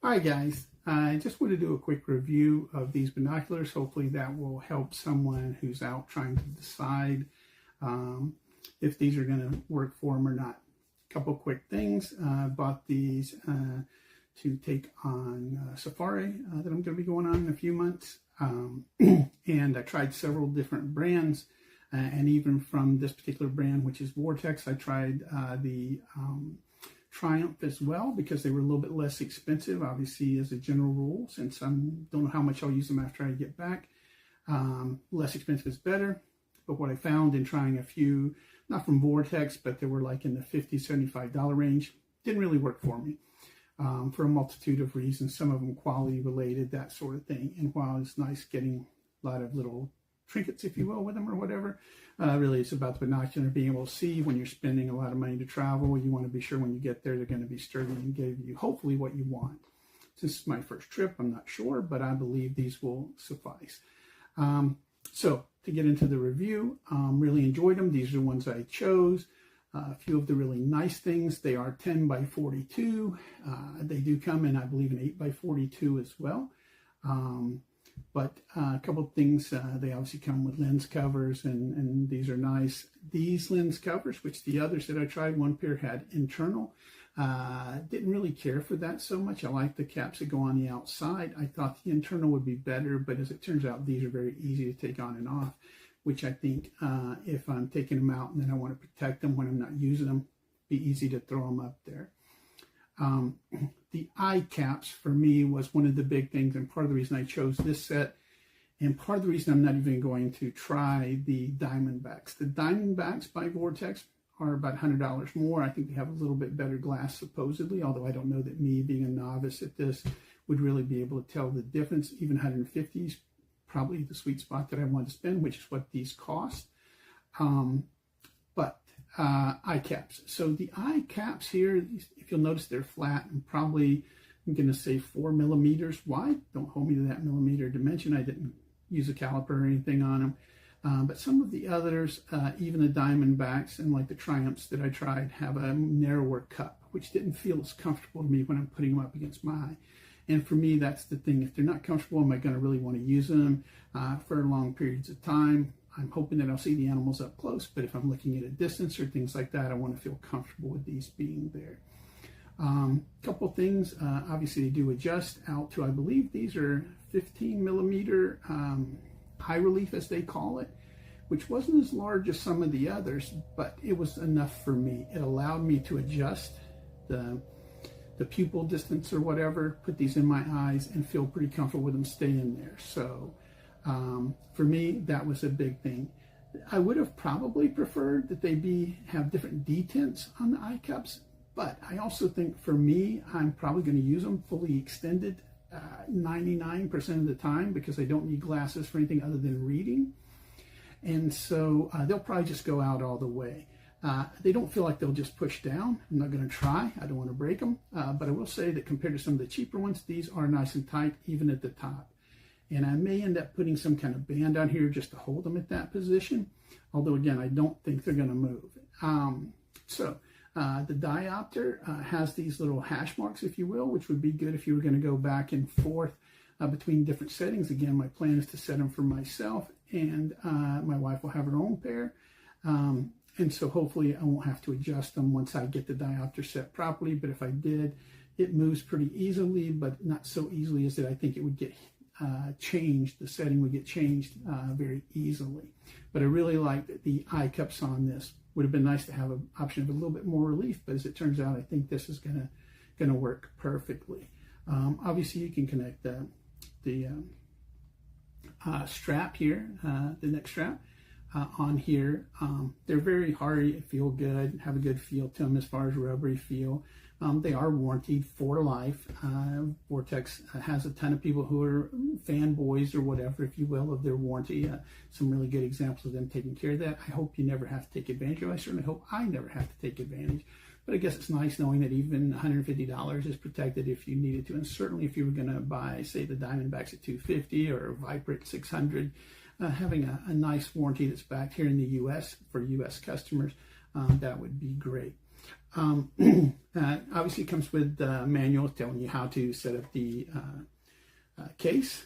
Hi guys, I just want to do a quick review of these binoculars. Hopefully that will help someone who's out trying to decide if these are going to work for them or not. A couple quick things. I bought these to take on safari that I'm going to be going on in a few months. And I tried several different brands, and even from this particular brand, which is Vortex, I tried the Triumph as well, because they were a little bit less expensive, obviously, as a general rule, since I don't know how much I'll use them after I get back. Less expensive is better, but what I found in trying a few, not from Vortex, but they were like in the $50, $75 range, didn't really work for me for a multitude of reasons, some of them quality related, that sort of thing. And while it's nice getting a lot of little trinkets, if you will, with them or whatever, really it's about the binocular, being able to see when you're spending a lot of money to travel. You want to be sure when you get there they're going to be sturdy and give you hopefully what you want. Since it's my first trip, I'm not sure, but I believe these will suffice. So to get into the review, really enjoyed them. These are the ones I chose. A few of the really nice things, they are 10x42. They do come in, I believe, an 8x42 as well. But a couple of things, they obviously come with lens covers, and these are nice. These lens covers, which the others that I tried, one pair had internal. Didn't really care for that so much. I like the caps that go on the outside. I thought the internal would be better, but as it turns out, these are very easy to take on and off, which I think if I'm taking them out and then I want to protect them when I'm not using them, be easy to throw them up there. The eye caps for me was one of the big things, and part of the reason I chose this set, and part of the reason I'm not even going to try the Diamondbacks. The Diamondbacks by Vortex are about $100 more. I think they have a little bit better glass supposedly, although I don't know that me being a novice at this would really be able to tell the difference. Even 150s, probably the sweet spot that I want to spend, which is what these cost. Eye caps. So the eye caps here, if you'll notice, they're flat and probably, I'm going to say 4 millimeters wide. Don't hold me to that millimeter dimension. I didn't use a caliper or anything on them. But some of the others, even the Diamondbacks and like the Triumphs that I tried, have a narrower cup, which didn't feel as comfortable to me when I'm putting them up against my eye. And for me, that's the thing. If they're not comfortable, am I going to really want to use them for long periods of time? I'm hoping that I'll see the animals up close, but if I'm looking at a distance or things like that, I want to feel comfortable with these being there. Couple things, obviously they do adjust out to, I believe these are 15 millimeter high relief, as they call it, which wasn't as large as some of the others, but it was enough for me. It allowed me to adjust the pupil distance or whatever, put these in my eyes and feel pretty comfortable with them staying there. So for me, that was a big thing. I would have probably preferred that they have different detents on the eye cups, but I also think for me, I'm probably going to use them fully extended 99% of the time, because I don't need glasses for anything other than reading. And so they'll probably just go out all the way. They don't feel like they'll just push down. I'm not going to try. I don't want to break them. But I will say that compared to some of the cheaper ones, these are nice and tight, even at the top. And I may end up putting some kind of band on here just to hold them at that position. Although, again, I don't think they're going to move. The diopter has these little hash marks, if you will, which would be good if you were going to go back and forth between different settings. Again, my plan is to set them for myself, and my wife will have her own pair. And so hopefully I won't have to adjust them once I get the diopter set properly. But if I did, it moves pretty easily, but not so easily as that I think it would get changed. The setting would get changed very easily. But I really like the eye cups on this. Would have been nice to have an option of a little bit more relief, but as it turns out, I think this is gonna work perfectly. Obviously, you can connect the strap here, the neck strap, on here. They're very hardy, feel good, have a good feel to them as far as rubbery feel. They are warranted for life. Vortex has a ton of people who are fanboys or whatever, if you will, of their warranty. Some really good examples of them taking care of that. I hope you never have to take advantage of it. I certainly hope I never have to take advantage. But I guess it's nice knowing that even $150 is protected if you needed to. And certainly if you were going to buy, say, the Diamondbacks at $250 or Viper at $600, having a nice warranty that's backed here in the U.S. for U.S. customers, that would be great. Obviously it comes with a manual telling you how to set up the case,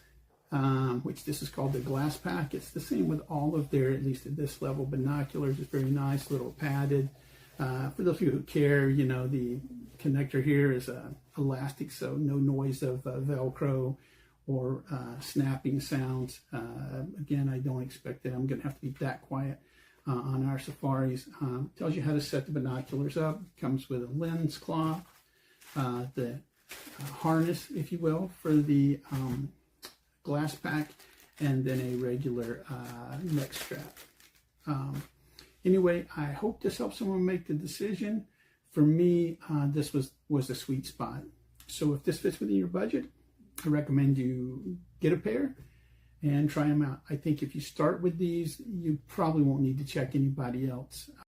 which this is called the GlassPak. It's the same with all of their, at least at this level, binoculars. It's very nice, little padded. For those of you who care, you know, the connector here is elastic, so no noise of Velcro or snapping sounds. Again, I don't expect that I'm going to have to be that quiet on our safaris. Tells you how to set the binoculars up. Comes with a lens cloth, the harness, if you will, for the GlassPak, and then a regular neck strap. Anyway, I hope this helps someone make the decision. For me, this was a sweet spot. So if this fits within your budget, I recommend you get a pair and try them out. I think if you start with these, you probably won't need to check anybody else.